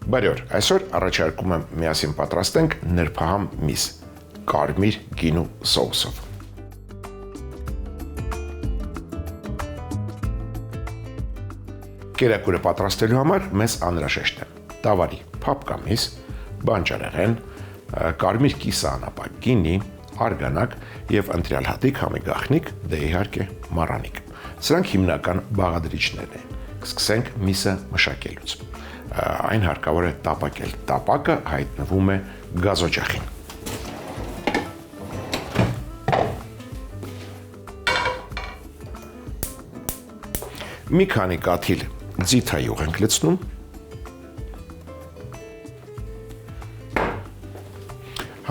Բարի օր, այսօր առաջարկում եմ միասին պատրաստենք նրբահամ միս կարմիր գինու սոուսով։ Կերակուրը պատրաստելու համար մեզ անհրաժեշտ է տավարի փափկամիս, բանջարեղեն, կարմիր կիսը անապակ գինի, արգանակ եւ ընտրյալ հատիկ համի գաղտնիք, դե իհարկե մառանիկ։ Սրանք հիմնական բաղադրիչներն են։ Սկսենք միսը մշակելուց։ Այն հարկավոր է տապակել։ Տապակը հայտնվում է գազօջախին։ Մի քանի կաթիլ ձիթայուղ ենք լցնում։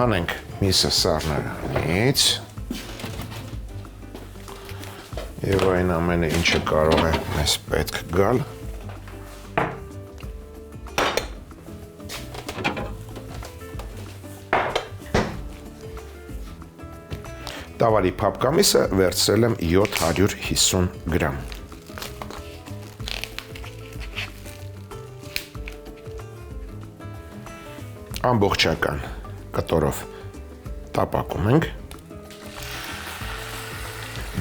Հանենք միսը սառնարանից։ Եվ այն ամենը, ինչը կարող է մեզ պետք գալ։ Տավարի փափկամիսը վերցրել եմ 750 գրամ։ Ամբողջական կտորով տապակում ենք։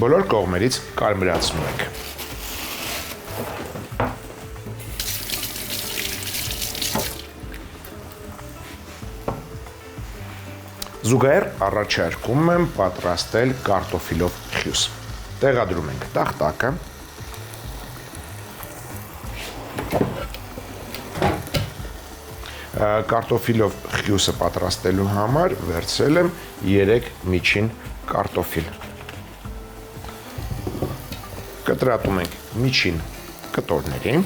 Բոլոր կողմերից կարմրացնում ենք։ Զուգահեռ առաջարկում եմ պատրաստել կարտոֆիլով խյուս։ Տեղադրում ենք տախտակը։ Կարտոֆիլով խյուսը պատրաստելու համար վերցրել եմ 3 միջին կարտոֆիլ։ Կտրատում ենք միջին կտորների։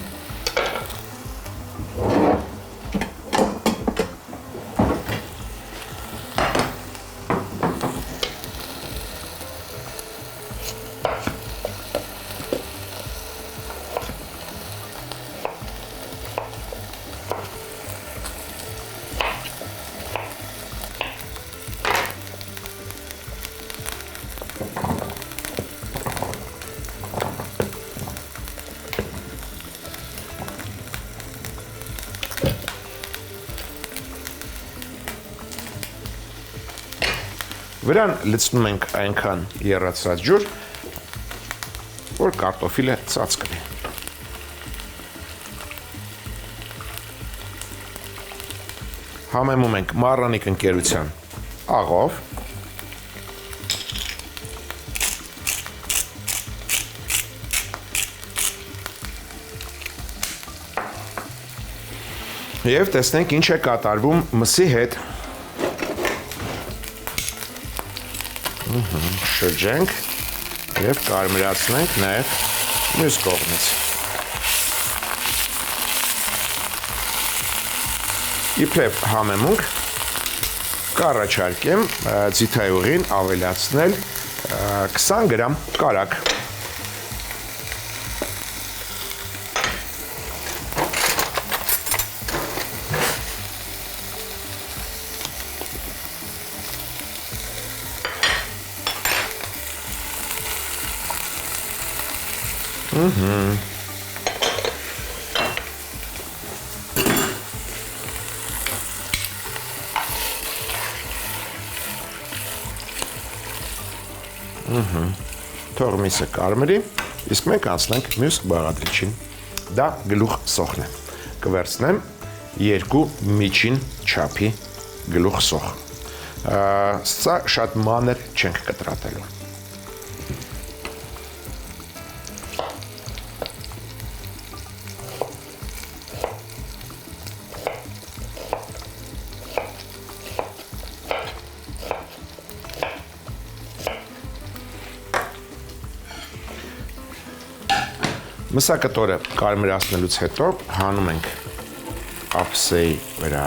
Վրան լցնում ենք այնքան եռացրած ջուր, որ կարտոֆիլը ծածկվի։ Համեմում ենք մառանիկ ընկերության աղով։ Եվ տեսնենք ինչ է կատարվում մսի հետ։ Շրջենք և կարմրացնենք նաև մյուս կողմից։ Իբրև համեմունք կառաջարկեմ ձիթայուղին ավելացնել 20 գրամ կարագ։ Թող միսը կարմրի, իսկ մենք անցնենք մյուս բաղադրիչին։ Դա գլուխ սոխն է։ Կվերցնեմ 2 միջին չափի գլուխ սոխ։ Սա շատ մանր չենք կտրատելու։ Մսակտորը կարմրացնելուց հետո հանում ենք ափսեի վրա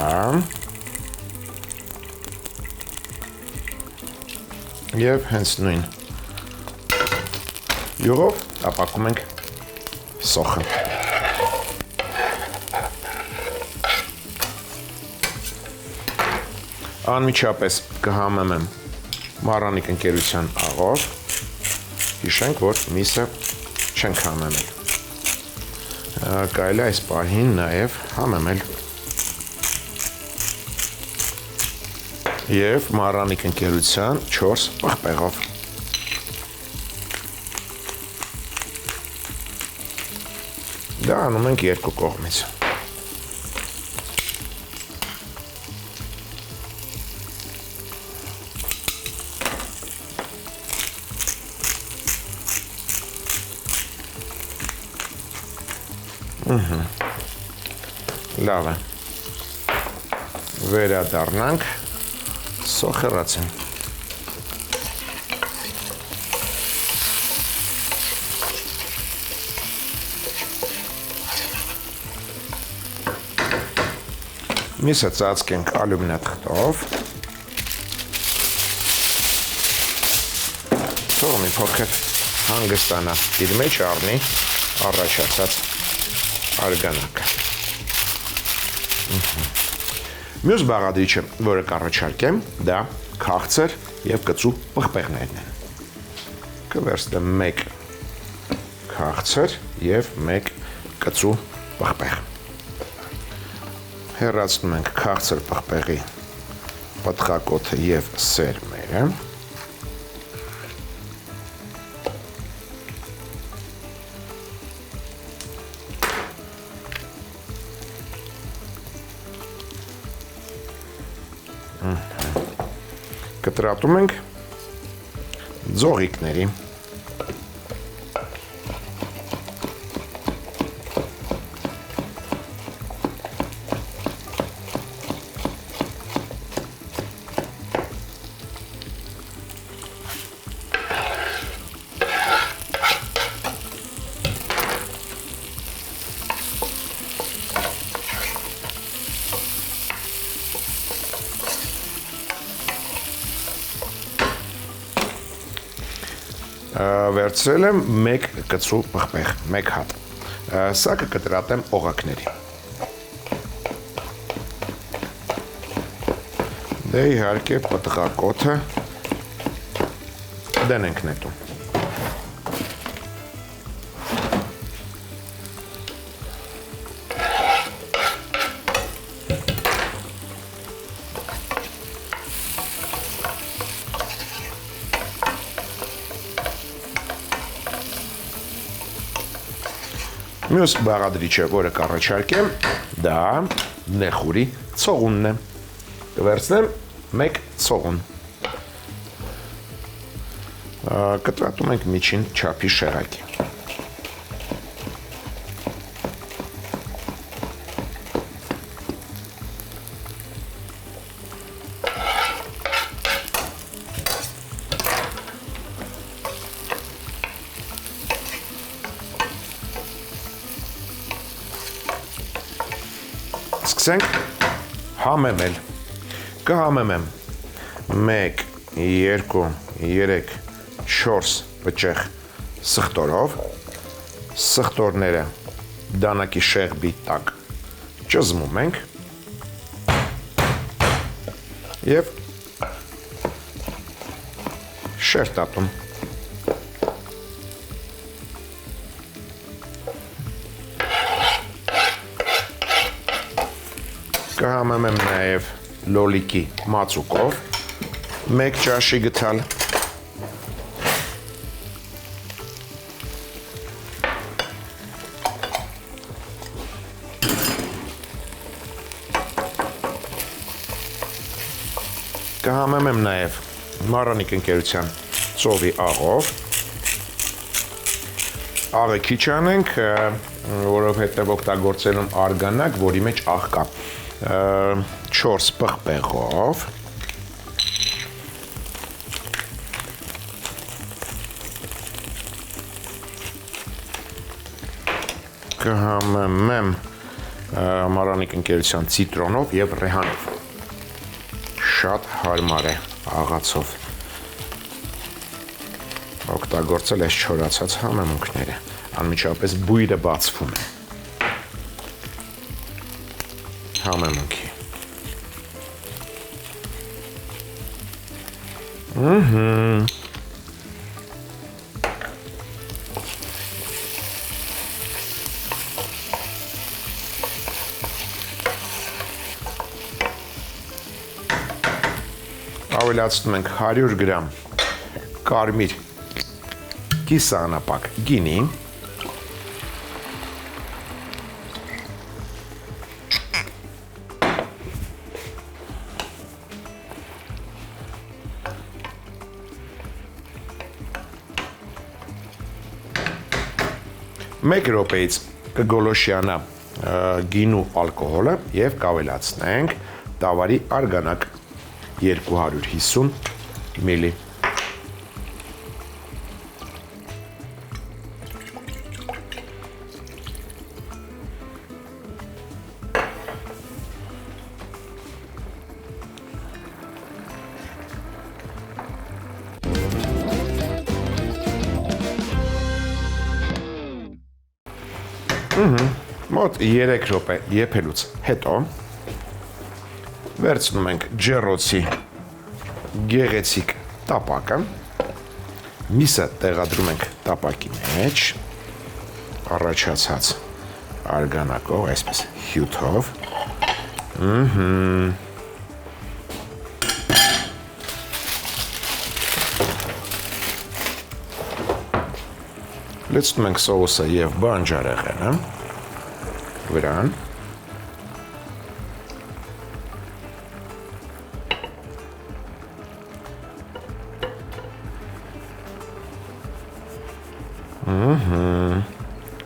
և հենց նույն յուղով տապակում ենք սոխը։ Անմիջապես կհամեմեմ մառանիկ ընկերության աղով, հիշենք, որ միսը չենք համեմել։ Կարելի է այս պահին նաև համեմել Եվ մառանիկ ընկերության 4 պղպեղով։ Դա անում ենք երկու կողմից։ Լավ է։ Վերադառնանք սոխերացին։ Միսը ծածկենք ալյումինաթղթով։ Թող մի փոքր հանգստանա, իր մեջ առնի առաջացած արգանակը։ Մյուս բաղադրիչը, որը կառաջարկեմ, դա քաղցր և կծու պղպեղներն են։ Կվերցնեմ 1 քաղցր և 1 կծու պղպեղ։ Հեռացնում ենք քաղցր պղպեղի պտղակոթը և սերմերը։ Կտրատում ենք ձողիկների։ Վերցրել եմ 1 կծու պղպեղ, 1 հատ։ Սա կկտրատեմ օղակների։ Դե իհարկե պտղակոթը դնենք նետում։ Մյուս բաղադրիչը, որը կառաջարկեմ, դա նեխուրի ցողունն է։ Կվերցնեմ 1 ցողուն։ Կտրատում ենք միջին չափի շեղակի։ Սկսենք համեմել։ Կհամեմեմ 1, 2, 3, 4 պճեղ սխտորով։ Սխտորները դանակի շեղբի տակ ճզմում ենք և շերտատում։ Կհամեմեմ նաև լոլիկի մածուկով 1 ճաշի գթալ։ Կհամեմեմ նաև մառանիկ ընկերության ծովի աղով։ Աղը քիչ անենք, որովհետև օգտագործել եմ արգանակ, որի մեջ աղ կա։ 4 պղպեղով կհամեմեմ մառանիկ ընկերության ցիտրոնով և ռեհանով։ Շատ հարմար է աղացով օգտագործել այս չորացած համեմունքները, անմիջապես բույրը բացվում է համեմունքի։ ավելացնում ենք 100 գրամ կարմիր կիսանապակ գինի, մեկ րոպեից կգոլոշյանա գինու ալկոհոլը և կավելացնենք տավարի արգանակ 250 մլի։ Մոտ 3 րոպե եփելուց հետո վերցնում ենք ջեռոցի գեղեցիկ տապակը, միսը տեղադրում ենք տապակի մեջ, առաջացած արգանակով, այսպես հյութով, լցնում ենք սոուսը և բանջարեղենը վրան,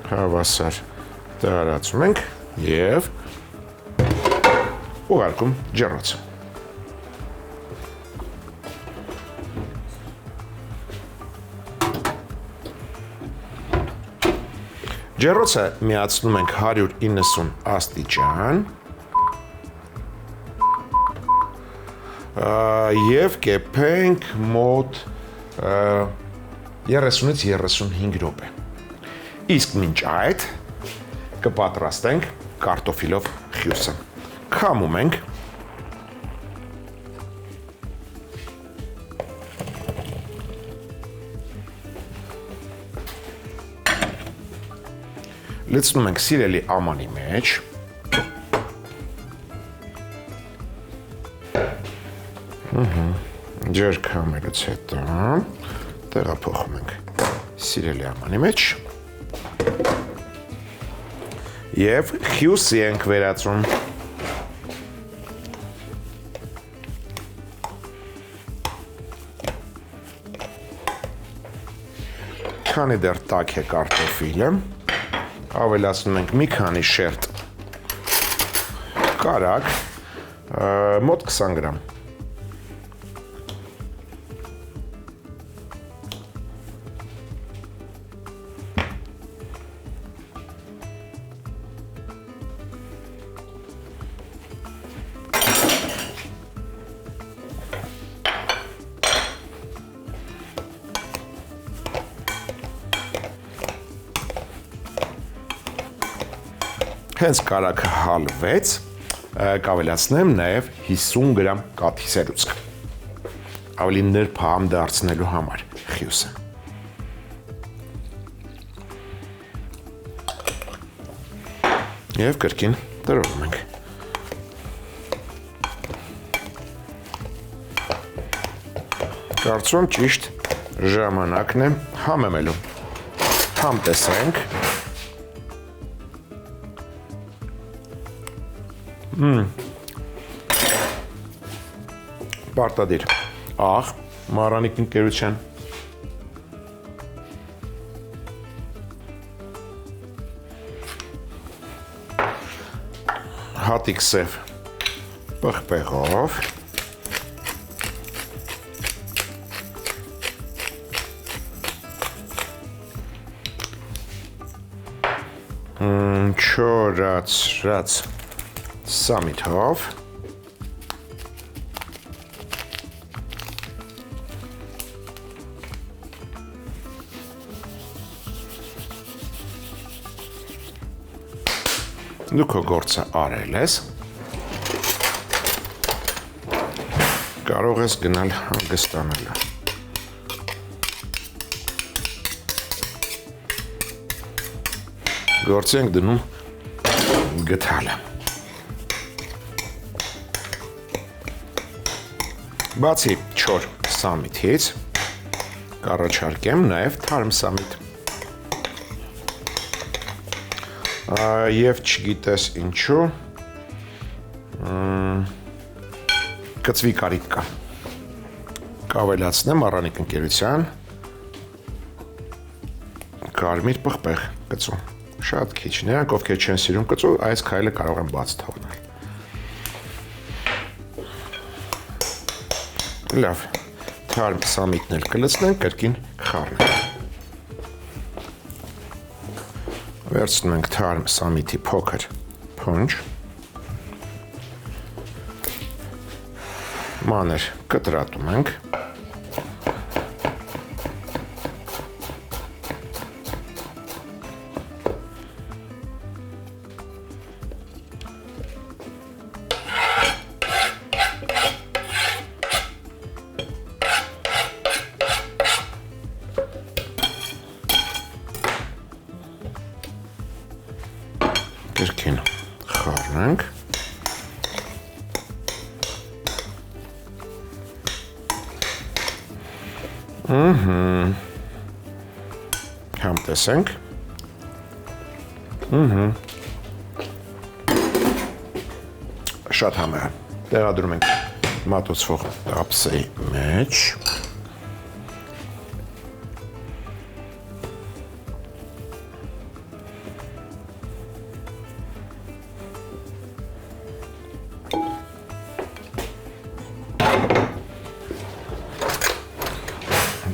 հավասար տարածում ենք և ուղարկում ջեռոցը։ Ջեռոցը միացնում ենք 190 աստիճան և կեփենք մոտ 30-ից 35 րոպե։ Իսկ մինչ այդ կպատրաստենք կարտոֆիլով խյուսը։ Քամում ենք, լցնում ենք սիրելի ամանի մեջ, ջերք համելուց հետո տեղափոխում ենք սիրելի ամանի մեջ և խյուսի ենք վերածում։ Քանի դեռ տաք է կարտոֆիլը, ավելացնում ենք մի քանի շերտ կարագ, մոտ 20 գրամ։ Հենց կարագը հալվեց, կավելացնեմ նաև 50 գրամ կաթի սերուցք, ավելի նրբամ դարձնելու համար խյուսը։ Եվ կրկին տրորում ենք։ Կարծում ճիշտ ժամանակն է համեմելու։ Համ տեսենք։ Պարտադիր աղ Մարանիկ ընկերության հատիկ սև պղպեղով, չորացրած սամիթով, դու քո գործը արել ես, կարող ես գնալ հանգստանալու։ Գործի ենք դնում գթալը։ Բացի չոր սամիթից կառաջարկեմ նաև թարմ սամիթ։ Եվ չգիտես ինչու կծվի կարիք կա։ Կավելացնեմ առանիկ ընկերության կարմիր պղպեղ կծու։ Շատ քիչ, նրանք ովքեր չեն սիրում կծու, այս քայլը կարող են բաց թողնել։ Լավ, թարմ սամիթն էլ կլցնենք, կրկին խառնենք։ Վերցնում ենք թարմ սամիթի փոքր փունջ, մանր կտրատում ենք, կրկին խառնենք, համ տեսենք, շատ համեղ է, տեղադրում ենք մատուցվող ափսեի մեջ,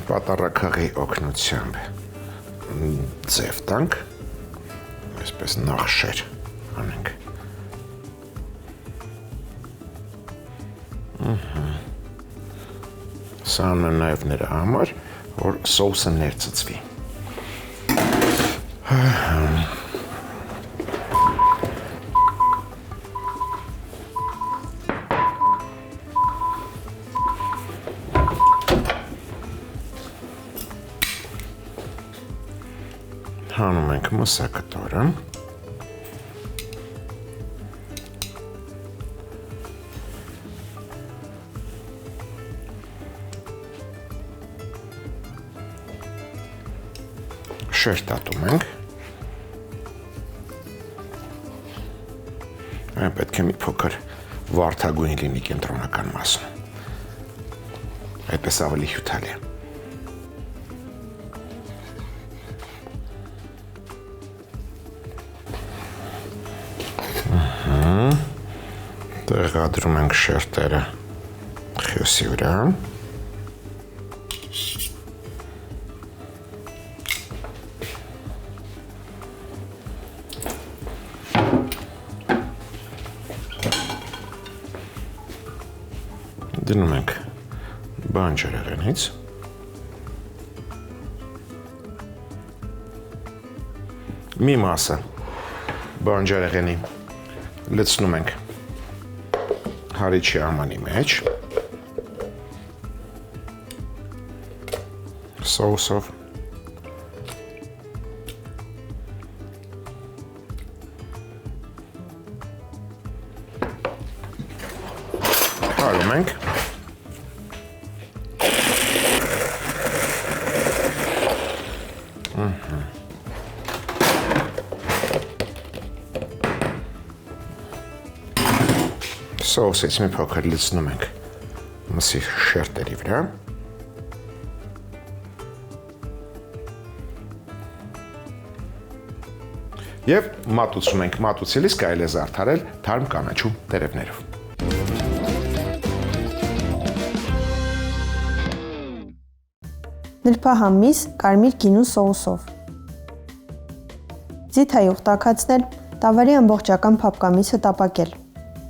պատառաքաղի օգնությամբ ձև տանք, այսպես նախշեր անենք։ Սա անեն նաև նրա համար, որ սոուսը ներծծվի։ Հանում ենք մսակտորը, շերտատում ենք, այն պետք է մի փոքր վարդագույն լինի կենտրոնական մասում, այդպես ավելի հյութալի է։ Տեղադրում ենք շերտերը խյոսի վրա, դնում ենք բանջարեղենից, մի մասը բանջարեղենի լցնում ենք հարիչի ամանի մեջ, սոուսով, հարում ենք, սոուսից մի փոքր լցնում ենք մսի շերտերի վրա, և մատուցում ենք, մատուցելիս կարելի է զարդարել թարմ կանաչու տերևներով։ Նրբահամ կարմիր գինու սոուսով։ Ձիթայուղ տաքացնել, տավարի ամբողջական փափկամիսը տապակել։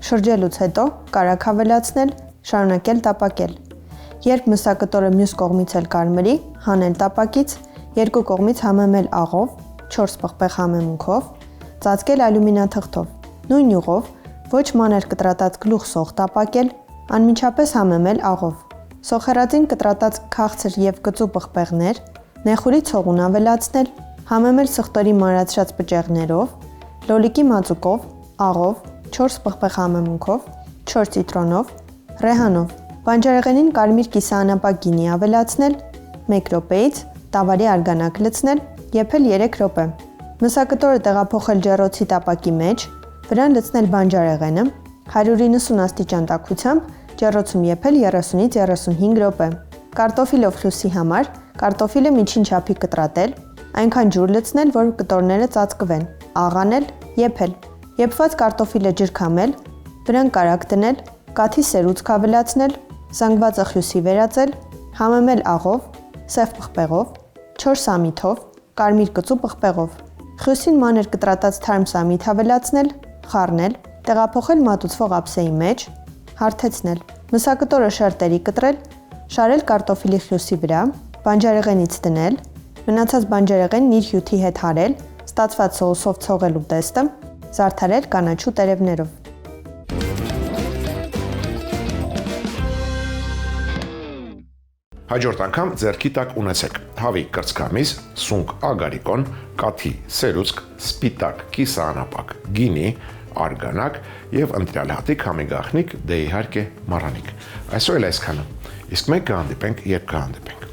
Շրջելուց հետո կարագ հավելացնել, շարունակել տապակել։ Երբ մսակտորը մյուս կողմից էլ կարմրի, հանել տապակից, երկու կողմից համեմել աղով, 4 պղպեղ համեմունքով, ծածկել ալյումինաթղթով, նույն յուղով, ոչ մանր կտրատած գլուխ սող տապակել, անմիջապես համեմել աղով։ Սոխերածին կտրատած քաղցր և կծու պղպեղներ, նեխուրի ցողուն ավելացնել, համեմել սխտորի մանրացրած բջեղներով, լոլիկի մածուկով, աղով, 4 պղպեղ համեմունքով, 4 ցիտրոնով, ռեհանով, Բանջարեղենին կարմիր կիսաանապակ գինի ավելացնել 1 րոպեից, տավարի արգանակ լցնել, եփել 3 րոպե։ Մսակտորը տեղափոխել ջեռոցի տապակի մեջ, վրան լցնել բանջարեղենը, 190 աստիճան տաքությամբ ջեռոցում եփել 30-ից 35 րոպե։ Կարտոֆիլով խլուսի համար կարտոֆիլը միջին չափի կտրատել, այնքան ջուր լցնել, որ կտորները ծածկվեն, աղանել, եփել։ Եփված կարտոֆիլը ջրքամել, վրան կարագ դնել, կաթի սերուցք ավելացնել, զանգված աղյուսի վերածել, համեմել աղով, սև պղպեղով, 4 սամիթով, կարմիր կծու պղպեղով։ Խյուսին մանր կտրատած թարմ սամիթ ավելացնել, խառնել, տեղափոխել մատուցվող ափսեի մեջ, հարթեցնել։ Մսակտորը շերտերի կտրել, շարել կարտոֆիլի խյուսի վրա, բանջարեղենից դնել, մնացած բանջարեղենն իր հյութի հետ հարել, ստացված սոուսով ցողել ուտեստը, զարդարել կանաչու տերևներով։ Հաջորդ անգամ ձեռքի տակ ունեցեք հավի կրծքամիս, սունկ ագարիկոն, կաթի սերուցք, սպիտակ կիսաանապակ գինի, արգանակ եւ ընտրյալ հատիկ համի գաղտնիք, դե իհարկե մառանիկ։ Այսօր էլ այսքանը։ Իսկ մենք կհանդիպենք, երբ կհանդիպենք։